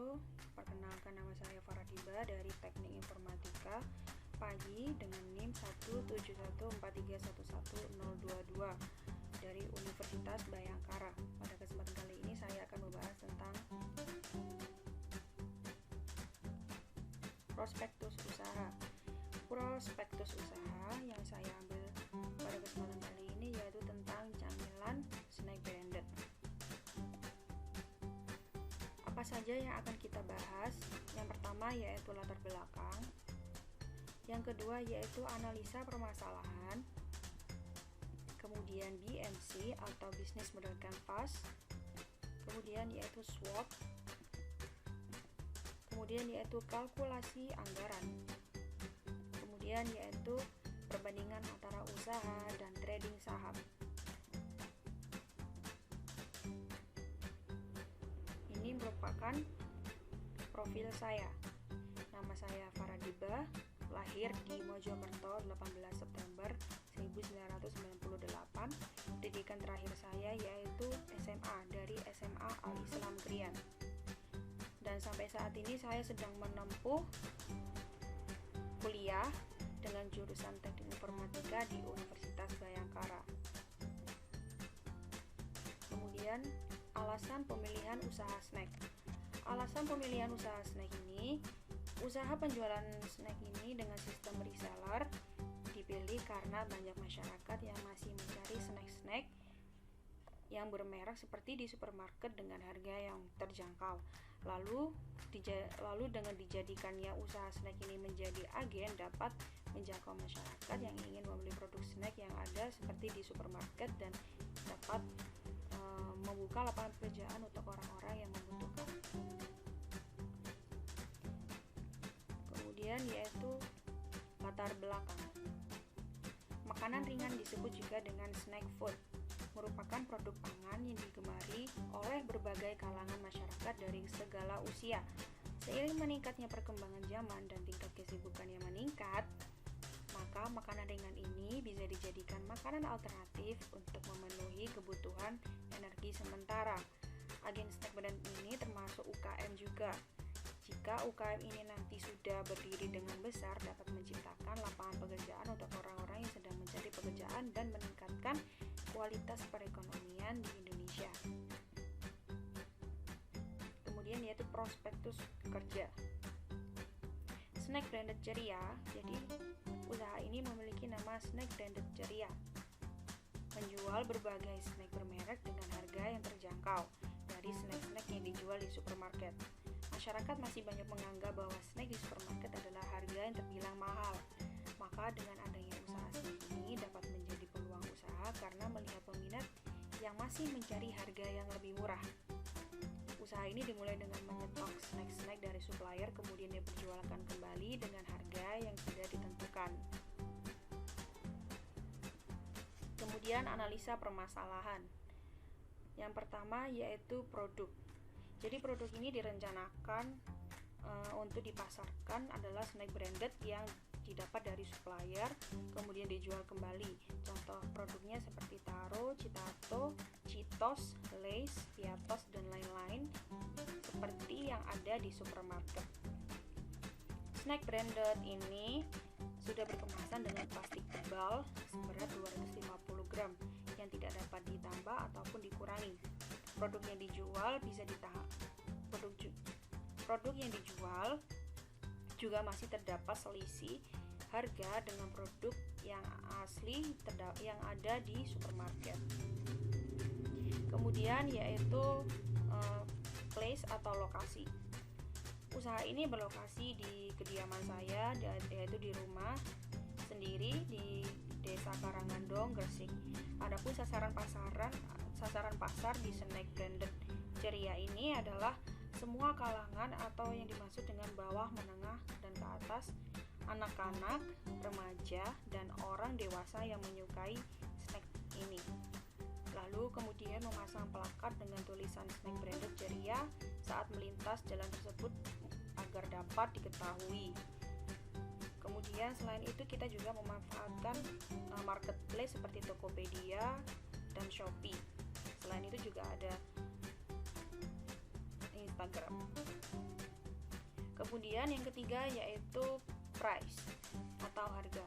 wabarakatuh. Perkenalkan, nama saya Faradiba dari Teknik Informatika Pagi dengan NIM 17143111022 dari Universitas Bhayangkara. Pada kesempatan kali ini saya akan membahas tentang prospektus usaha. Prospektus usaha yang saya ambil pada kesempatan kali ini yaitu tentang camilan snack branded. Apa saja yang akan kita bahas? Yang pertama yaitu latar belakang, yang kedua yaitu analisa permasalahan, kemudian BMC atau Business Model Canvas, kemudian yaitu SWOT, kemudian yaitu kalkulasi anggaran, kemudian yaitu perbandingan antara usaha dan trading saham. Ini merupakan profil saya. Nama saya Faradiba, lahir di Mojokerto 18 September 1998. Pendidikan terakhir saya yaitu SMA dari SMA Al-Islam Krian. Dan sampai saat ini saya sedang menempuh kuliah dengan jurusan Teknik Informatika di Universitas Bhayangkara. Kemudian alasan pemilihan usaha snack. Alasan pemilihan usaha snack ini, usaha penjualan snack ini dengan sistem reseller dipilih karena banyak masyarakat yang masih mencari snack-snack yang bermerek seperti di supermarket dengan harga yang terjangkau. Lalu dengan dijadikannya usaha snack ini menjadi agen dapat menjangkau masyarakat yang ingin membeli produk snack yang ada seperti di supermarket dan dapat membuka lapangan pekerjaan untuk orang-orang yang membutuhkan. Kemudian yaitu latar belakang. Makanan ringan disebut juga dengan snack food, merupakan produk pangan yang digemari oleh berbagai kalangan masyarakat dari segala usia. Seiring meningkatnya perkembangan zaman dan tingkat kesibukan yang meningkat, maka makanan ringan ini bisa dijadikan makanan alternatif untuk memenuhi kebutuhan energi sementara. Agen snack brand ini termasuk UKM juga. Jika UKM ini nanti sudah berdiri dengan besar, dapat menciptakan lapangan pekerjaan untuk orang-orang yang sedang mencari pekerjaan dan meningkatkan kualitas perekonomian di Indonesia. Kemudian yaitu prospektus kerja. Snack branded ceria. Jadi usaha ini memiliki nama Snack Branded Ceria, menjual berbagai snack bermerek dengan harga yang terjangkau dari snack-snack yang dijual di supermarket. Masyarakat masih banyak menganggap bahwa snack di supermarket adalah harga yang terbilang mahal. Maka dengan adanya usaha snack ini dapat menjadi peluang usaha karena melihat peminat yang masih mencari harga yang lebih murah. Usaha ini dimulai dengan menyetok snack-snack dari supplier, kemudian diperjualkan kembali dengan harga yang sudah ditentukan. Kemudian analisa permasalahan. Yang pertama yaitu produk. Jadi produk ini direncanakan untuk dipasarkan adalah snack branded yang didapat dari supplier, kemudian dijual kembali. Contoh produknya seperti Taro, Citato, Cheetos, Lay's, Piatos, dan lain-lain seperti yang ada di supermarket. Snack branded ini sudah berkemasan dengan plastik tebal seberat 250 gram yang tidak dapat ditambah ataupun dikurangi. Produk yang dijual produk yang dijual juga masih terdapat selisih harga dengan produk yang asli yang ada di supermarket. Kemudian yaitu place atau lokasi. Usaha ini berlokasi di kediaman saya, yaitu di rumah sendiri di Desa Karangandong, Gresik. Adapun sasaran pasar di snack branded ceria ini adalah semua kalangan atau yang dimaksud dengan bawah, menengah, dan ke atas, anak-anak, remaja, dan orang dewasa yang menyukai snack ini. Lalu kemudian memasang plakat dengan tulisan snack branded ceria saat melintas jalan tersebut agar dapat diketahui. Kemudian selain itu kita juga memanfaatkan marketplace seperti Tokopedia dan Shopee. Selain itu juga ada Instagram. Kemudian yang ketiga yaitu price atau harga.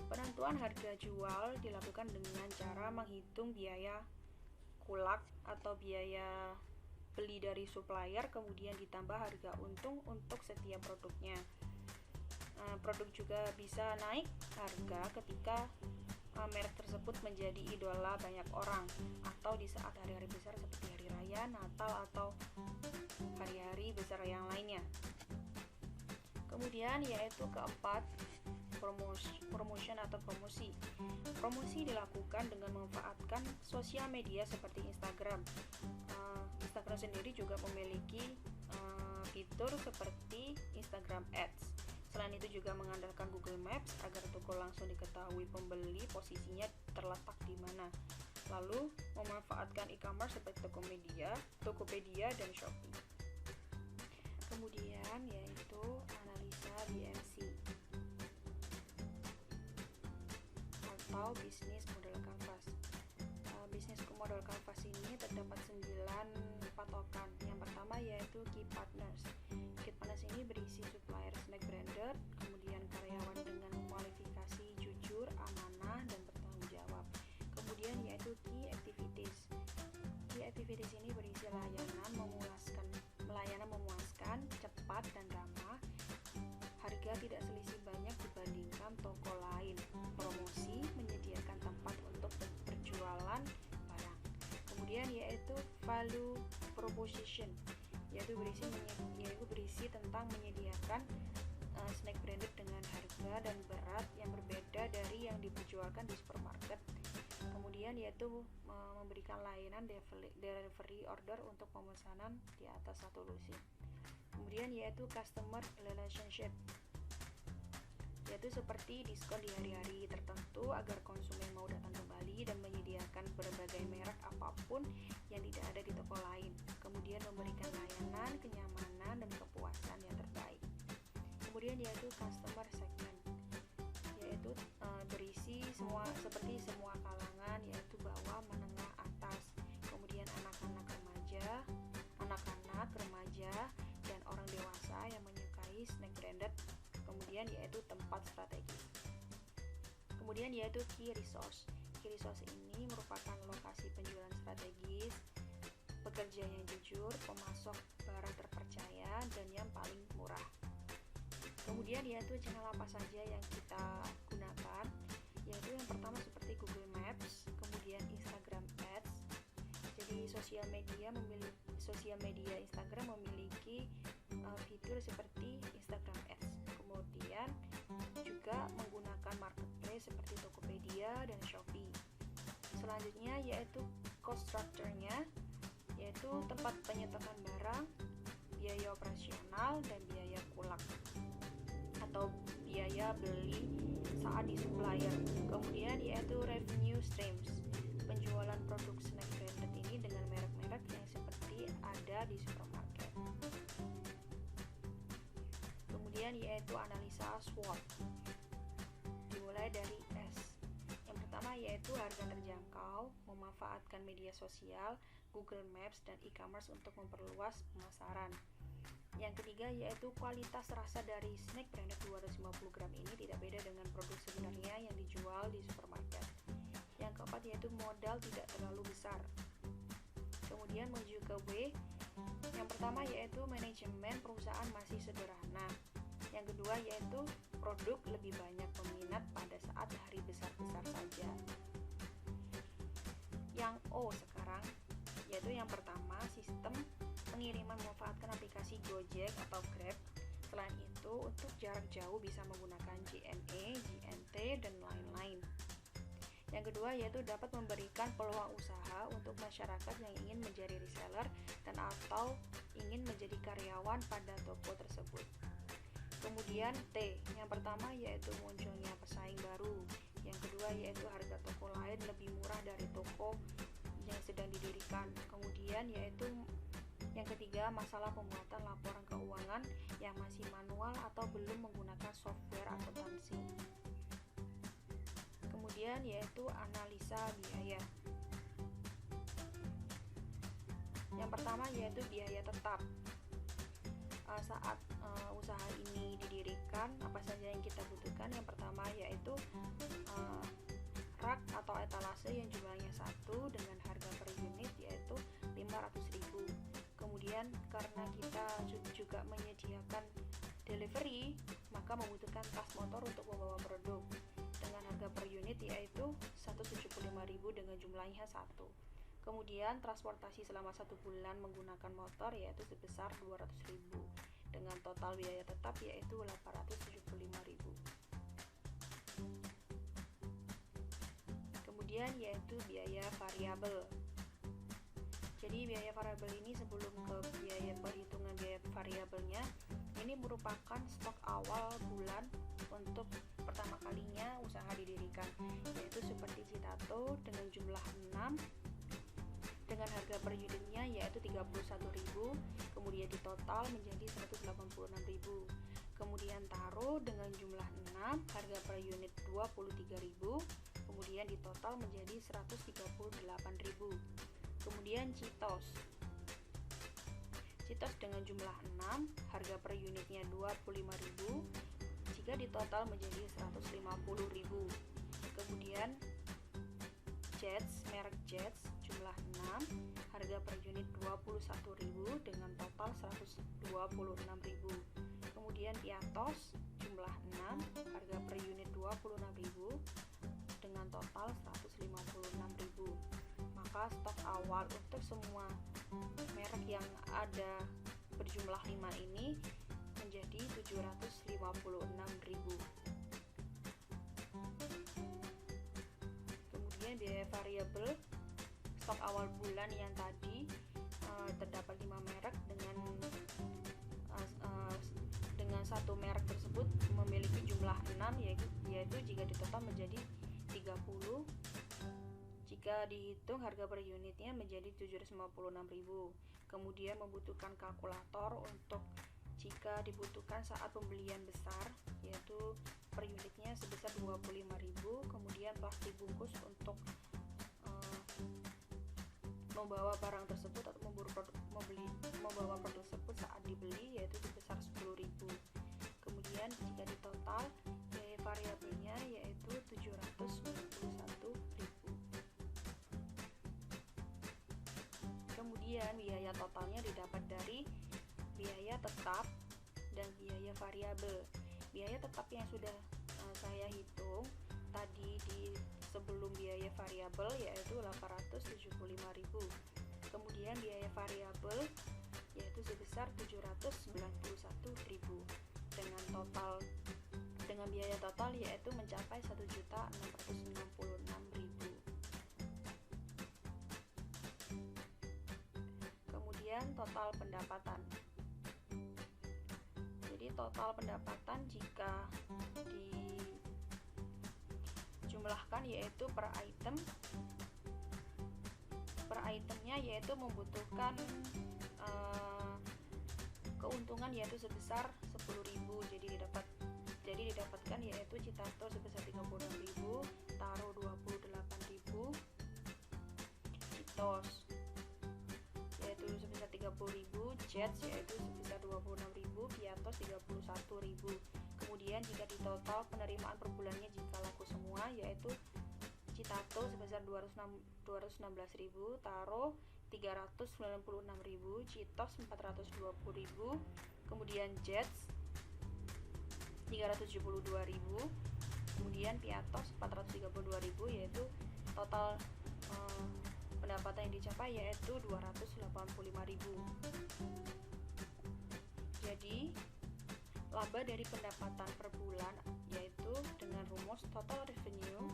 Penentuan harga jual dilakukan dengan cara menghitung biaya kulak atau biaya beli dari supplier, kemudian ditambah harga untung untuk setiap produknya. Produk juga bisa naik harga ketika merek tersebut menjadi idola banyak orang, atau di saat hari-hari besar seperti hari raya, Natal, atau hari-hari besar yang lainnya. Kemudian yaitu keempat, promotion atau promosi. Promosi dilakukan dengan memanfaatkan sosial media seperti Instagram. Instagram sendiri juga memiliki fitur seperti Instagram Ads. Selain itu juga mengandalkan Google Maps agar toko langsung diketahui pembeli posisinya terletak di mana. Lalu memanfaatkan e-commerce seperti Tokopedia dan Shopee. Kemudian yaitu analisa BMC atau bisnis model kanvas. Bisnis model kanvas ini terdapat 9 patokan. Yang pertama yaitu key partners. Key partners ini berisi supplier snack branded, kemudian karyawan dengan kualifikasi jujur, amanah, dan bertanggung jawab. Kemudian yaitu key activities. Key activities ini berisi layanan memuaskan, cepat dan ramah, harga tidak selisih banyak dibandingkan toko lain, promosi, menyediakan tempat untuk berjualan barang. Kemudian yaitu value proposition, yaitu berisi tentang menyediakan snack branded dengan harga dan berat yang berbeda dari yang diperjualkan di supermarket. Kemudian yaitu memberikan layanan delivery order untuk pemesanan di atas satu lusin. Kemudian yaitu customer relationship, yaitu seperti diskon di hari-hari tertentu agar konsumen mau datang kembali dan menyediakan berbagai merek apapun yang tidak ada di toko lain. Kemudian memberikan layanan, kenyamanan, dan kepuasan yang terbaik. Kemudian yaitu customer segment, yaitu berisi seperti semua kalangan, yaitu bawah, menengah, atas. Kemudian anak-anak, remaja, dan orang dewasa yang menyukai snack branded. Kemudian yaitu tempat strategis. Kemudian yaitu key resource. Key resource ini merupakan lokasi penjualan strategis, pekerja yang jujur, pemasok barang terpercaya, dan yang paling murah. Kemudian yaitu channel apa saja yang kita gunakan, yaitu yang pertama seperti Google Maps, kemudian Instagram Ads. Jadi sosial media Instagram memiliki fitur seperti Instagram Ads. Kemudian juga menggunakan marketplace seperti Tokopedia dan Shopee. Selanjutnya yaitu cost structure-nya, yaitu tempat penyetokan barang, biaya operasional, dan biaya kulak atau biaya beli saat di supplier. Kemudian yaitu revenue streams, penjualan produk snack branded ini dengan merek-merek yang seperti ada di supermarket. Kemudian yaitu analisa SWOT, dimulai dari S. Yang pertama yaitu harga terjangkau, memanfaatkan media sosial, Google Maps, dan e-commerce untuk memperluas pemasaran. Yang ketiga yaitu kualitas rasa dari snack branded 250 gram ini tidak beda dengan produk sebenarnya yang dijual di supermarket. Yang keempat yaitu modal tidak terlalu besar. Kemudian menuju ke W. Yang pertama yaitu manajemen perusahaan masih sederhana. Yang kedua yaitu produk lebih banyak peminat pada saat hari besar-besar saja. Yang O sekarang yaitu yang pertama sistem pengiriman memanfaatkan aplikasi Gojek atau Grab. Selain itu, untuk jarak jauh bisa menggunakan JNE, JNT, dan lain-lain. Yang kedua yaitu dapat memberikan peluang usaha untuk masyarakat yang ingin menjadi reseller dan atau ingin menjadi karyawan pada toko tersebut. Kemudian T, yang pertama yaitu munculnya pesaing baru. Yang kedua yaitu harga toko lain lebih murah dari toko yang sedang didirikan. Kemudian yaitu yang ketiga, masalah pembuatan laporan keuangan yang masih manual atau belum menggunakan software akuntansi. Kemudian yaitu analisa biaya. Yang pertama yaitu biaya tetap. saat usaha ini didirikan, apa saja yang kita butuhkan? Yang pertama yaitu rak atau etalase yang jumlahnya 1 dengan harga per unit yaitu 500.000. Kemudian karena kita juga menyediakan delivery, maka membutuhkan tas motor untuk membawa produk dengan harga per unit yaitu 175.000 dengan jumlahnya 1. Kemudian transportasi selama 1 bulan menggunakan motor yaitu sebesar 200.000 dengan total biaya tetap yaitu 875.000. Kemudian yaitu biaya variabel. Jadi biaya variabel ini sebelum ke biaya perhitungan biaya variabelnya, ini merupakan stok awal bulan untuk pertama kalinya usaha didirikan, yaitu seperti Citato dengan jumlah 6 dengan harga per unitnya yaitu 31.000, kemudian di total menjadi 186.000. Kemudian Taro dengan jumlah 6, harga per unit 23.000, kemudian di total menjadi 138.000. Kemudian Citos dengan jumlah 6, harga per unitnya 25.000, jika di total menjadi 150.000. Kemudian merek Jets jumlah 6, harga per unit 21.000 dengan total 126.000. Kemudian Piatos jumlah 6, harga per unit 26.000 dengan total 156.000. Maka stok awal untuk semua merek yang ada berjumlah 5 ini menjadi 756.000. Kemudian biaya variabel stok awal bulan yang tadi terdapat 5 merek dengan satu merek tersebut memiliki jumlah 6 yaitu jika ditotal menjadi 30. Jika dihitung harga per unitnya menjadi 756.000. Kemudian membutuhkan kalkulator untuk jika dibutuhkan saat pembelian besar yaitu per unitnya sebesar 25.000. Kemudian plastik bungkus untuk membawa barang tersebut atau membawa produk tersebut saat dibeli yaitu sebesar 10.000. Kemudian jika ditotal biaya variabelnya yaitu 791.000. Kemudian biaya totalnya didapat dari biaya tetap dan biaya variabel. Biaya tetap yang sudah saya hitung tadi di sebelum biaya variabel yaitu 875.000. Kemudian biaya variabel yaitu sebesar 791.000 dengan biaya total yaitu mencapai 1.666.000. Kemudian total pendapatan. Jadi total pendapatan jika dijumlahkan yaitu per itemnya yaitu membutuhkan keuntungan yaitu sebesar 10.000. Jadi didapatkan yaitu Citato sebesar 36.000, Taro 28.000, Citos yaitu sebesar 30.000, Jets yaitu sebesar 26.000, Piatos 31.000. Kemudian jika di total penerimaan per bulannya jika laku semua yaitu Citato sebesar 216.000, Taro 396.000, Citos 420.000, kemudian Jets 372.000, kemudian Piatos 432.000, yaitu total pendapatan yang dicapai yaitu 285.000. Jadi laba dari pendapatan per bulan yaitu dengan rumus total revenue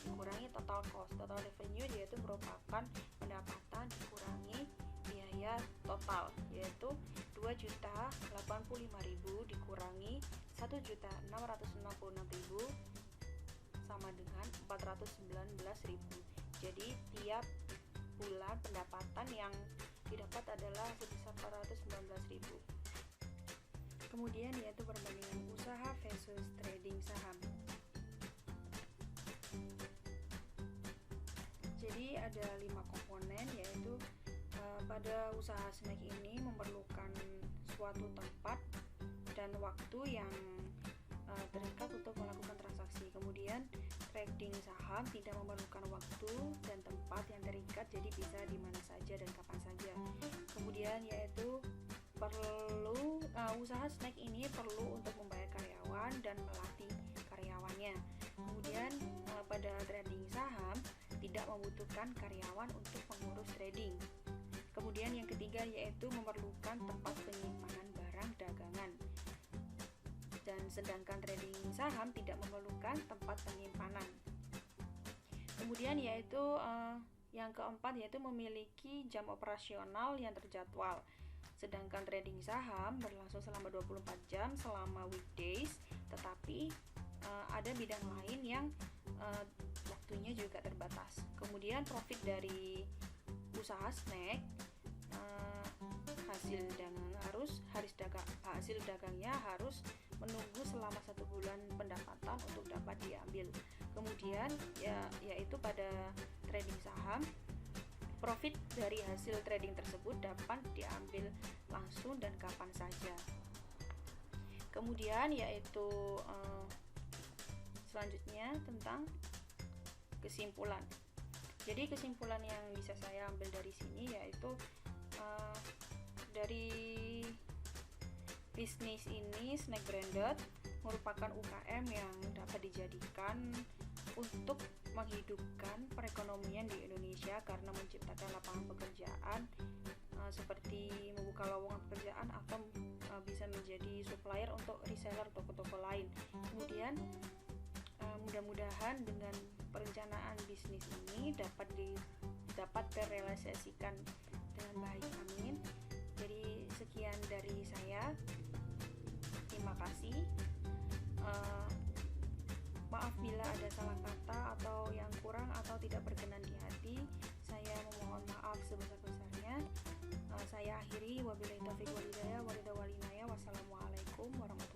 dikurangi total cost. Total revenue yaitu merupakan pendapatan dikurangi biaya total yaitu 2.085.000 dikurangi 1.666.000 sama dengan 419.000. Jadi tiap bulan pendapatan yang didapat adalah sebesar 419.000. Kemudian yaitu perbandingan usaha versus trading saham. Jadi ada 5 komponen yaitu pada usaha snack ini memerlukan suatu tempat dan waktu yang terikat untuk melakukan transaksi. Kemudian trading saham tidak memerlukan waktu dan tempat yang terikat, jadi bisa di mana saja dan kapan saja. Kemudian yaitu usaha snack ini perlu untuk membayar karyawan dan melatih karyawannya. Kemudian pada trading saham tidak membutuhkan karyawan untuk mengurus trading. Kemudian yang ketiga yaitu memerlukan tempat penyimpanan barang dagangan. Dan sedangkan trading saham tidak memerlukan tempat penyimpanan. Kemudian yaitu yang keempat yaitu memiliki jam operasional yang terjadwal. Sedangkan trading saham berlangsung selama 24 jam selama weekdays, tetapi ada bidang lain yang waktunya juga terbatas. Kemudian profit dari usaha snack, hasil dagangnya harus menunggu selama 1 bulan pendapatan untuk dapat diambil. Kemudian yaitu pada trading saham, profit dari hasil trading tersebut dapat diambil langsung dan kapan saja. Kemudian yaitu selanjutnya tentang kesimpulan. Jadi kesimpulan yang bisa saya ambil dari sini yaitu dari bisnis ini, Snack Branded merupakan UKM yang dapat dijadikan untuk menghidupkan perekonomian di Indonesia karena menciptakan lapangan pekerjaan seperti membuka lowongan pekerjaan atau bisa menjadi supplier untuk reseller toko-toko lain. Kemudian mudah-mudahan dengan perencanaan bisnis ini dapat terrealisasikan dengan baik. Amin. Jadi sekian dari saya. Terima kasih. Maaf bila ada salah kata atau yang kurang atau tidak berkenan di hati. Saya memohon maaf sebesar-besarnya. Saya akhiri, wabillahi taufiq wal hidayah, wassalamualaikum warahmatullahi wabarakatuh.